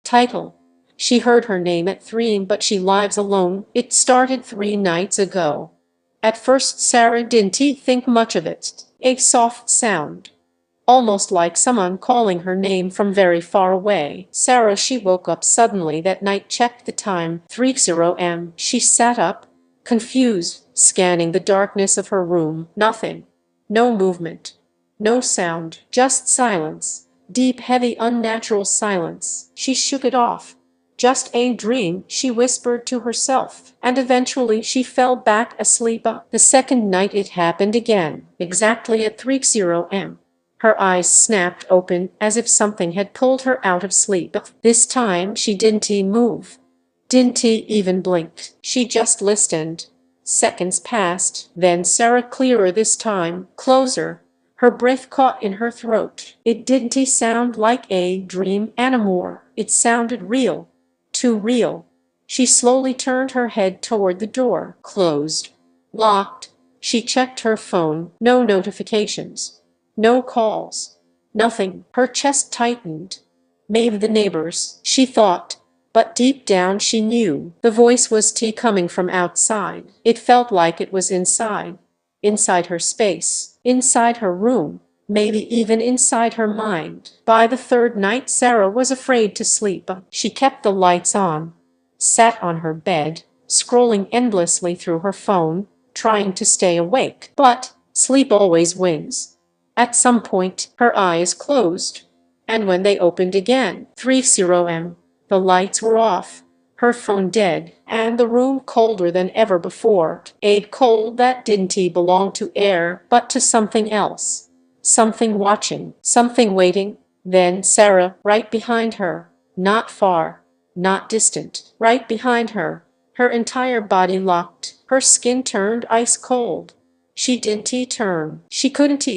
Title. She heard her name at 3, but she lives alone. It started 3 nights ago. At first Sarah didn't think much of it. A soft sound, almost like someone calling her name from very far away. She woke up suddenly that night, checked the time, 3:00 am. She sat up, confused, scanning the darkness of her room. Nothing. No movement. No sound. Just silence. Deep, heavy, unnatural silence. She shook it off. Just a dream, she whispered to herself, and eventually she fell back asleep. The second night it happened again, exactly at 3:00 am. Her eyes snapped open as if something had pulled her out of sleep. This time she didn't move. Didn't even blink. She just listened. Seconds passed, then Sarah, clearer this time, closer. Her breath caught in her throat. It didn't sound like a dream anymore. It sounded real. Too real. She slowly turned her head toward the door. Closed. Locked. She checked her phone. No notifications. No calls. Nothing. Her chest tightened. Maybe the neighbors, she thought. But deep down she knew the voice was coming from outside. It felt like it was inside. Inside her space. Inside her room. Maybe even inside her mind. By the third night Sarah was afraid to sleep. She kept the lights on. Sat on her bed, scrolling endlessly through her phone, trying to stay awake. But sleep always wins. At some point, her eyes closed. And when they opened again, 3:00 am, the lights were off, her phone dead, and the room colder than ever before. A cold that didn't belong to air, but to something else. Something watching, something waiting. Then Sarah, right behind her. Not far, not distant, right behind her. Her entire body locked, her skin turned ice cold. She didn't turn. She couldn't.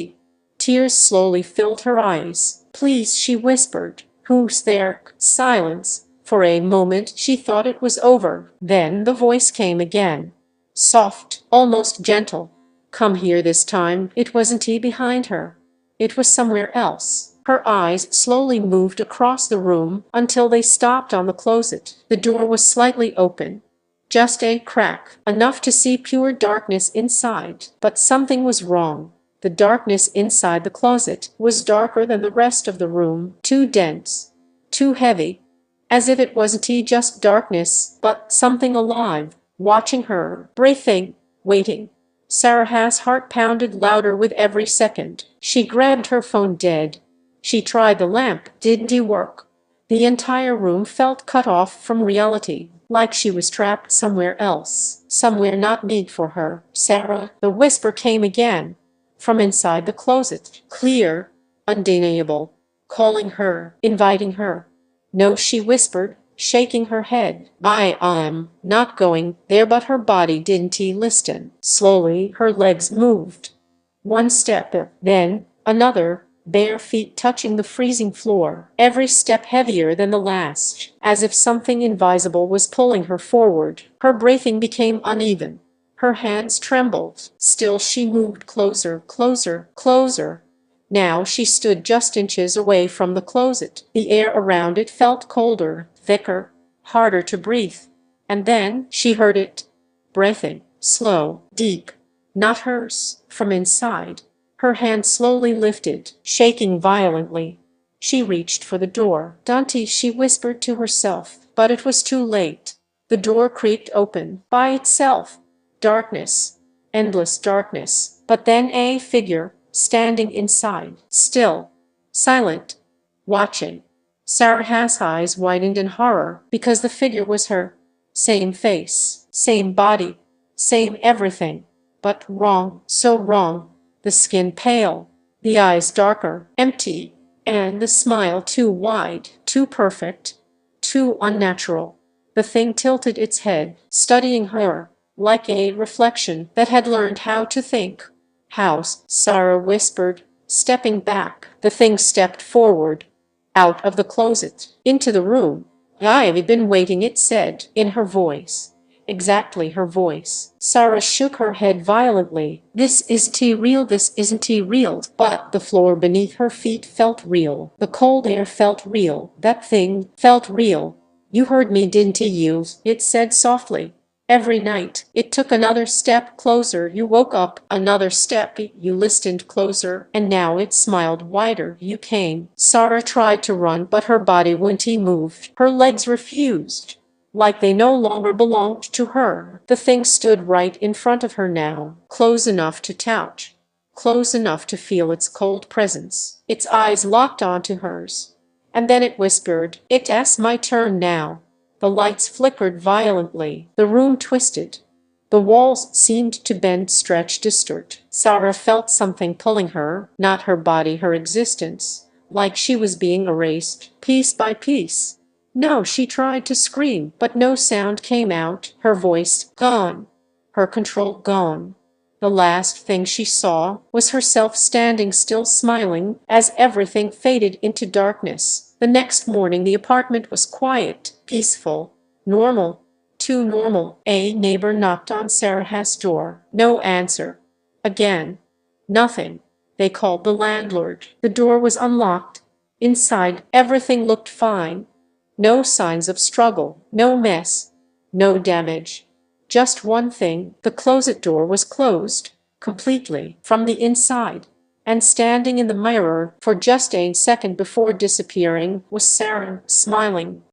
Tears slowly filled her eyes. Please, she whispered. Who's there? Silence. For a moment she thought it was over. Then the voice came again. Soft, almost gentle. Come here this time. It wasn't behind her. It was somewhere else. Her eyes slowly moved across the room until they stopped on the closet. The door was slightly open. Just a crack, enough to see pure darkness inside. But something was wrong. The darkness inside the closet was darker than the rest of the room, too dense, too heavy, as if it wasn't just darkness, but something alive, watching her, breathing, waiting. Sarah's heart pounded louder with every second. She grabbed her phone dead. She tried the lamp, didn't work. The entire room felt cut off from reality, like she was trapped somewhere else, somewhere not made for her. Sarah, the whisper came again. From inside the closet, clear, undeniable, calling her, inviting her. No, she whispered, shaking her head. I am not going there, but her body didn't listen. Slowly, her legs moved. One step, then another, bare feet touching the freezing floor, every step heavier than the last, as if something invisible was pulling her forward. Her breathing became uneven. Her hands trembled. Still she moved closer, closer, closer. Now she stood just inches away from the closet. The air around it felt colder, thicker, harder to breathe. And then she heard it. Breathing, slow, deep. Not hers, from inside. Her hand slowly lifted, shaking violently. She reached for the door. Dante, she whispered to herself, but it was too late. The door creaked open, by itself. Darkness, endless darkness, but then a figure, standing inside, still, silent, watching. Sarah's eyes widened in horror, because the figure was her. Same face, same body, same everything, but wrong, so wrong. The skin pale, the eyes darker, empty, and the smile too wide, too perfect, too unnatural. The thing tilted its head, studying her, like a reflection that had learned how to think. House, Sarah whispered, stepping back. The thing stepped forward, out of the closet, into the room. I've been waiting, it said, in her voice. exactly her voice. Sarah shook her head violently. This isn't real, this isn't real. But the floor beneath her feet felt real. The cold air felt real. That thing felt real. You heard me, didn't you? It said softly. Every night. It took another step closer. You woke up. Another step. You listened closer. And now it smiled wider. You came. Sarah tried to run, but her body wouldn't move. Her legs refused. Like they no longer belonged to her. The thing stood right in front of her now, close enough to touch, close enough to feel its cold presence. Its eyes locked onto hers. And then it whispered, "It's my turn now." The lights flickered violently. The room twisted. The walls seemed to bend, stretch, distort. Sarah felt something pulling her, not her body, her existence, like she was being erased, piece by piece. No, she tried to scream, but no sound came out. Her voice gone. Her control gone. The last thing she saw was herself standing still, smiling, as everything faded into darkness. The next morning the apartment was quiet, peaceful, normal, too normal. A neighbor knocked on Sarah's door. No answer. Again. Nothing. They called the landlord. The door was unlocked. Inside, everything looked fine. No signs of struggle, no mess, no damage. Just one thing, the closet door was closed, completely, from the inside. And standing in the mirror for just a second before disappearing was Sarah, smiling.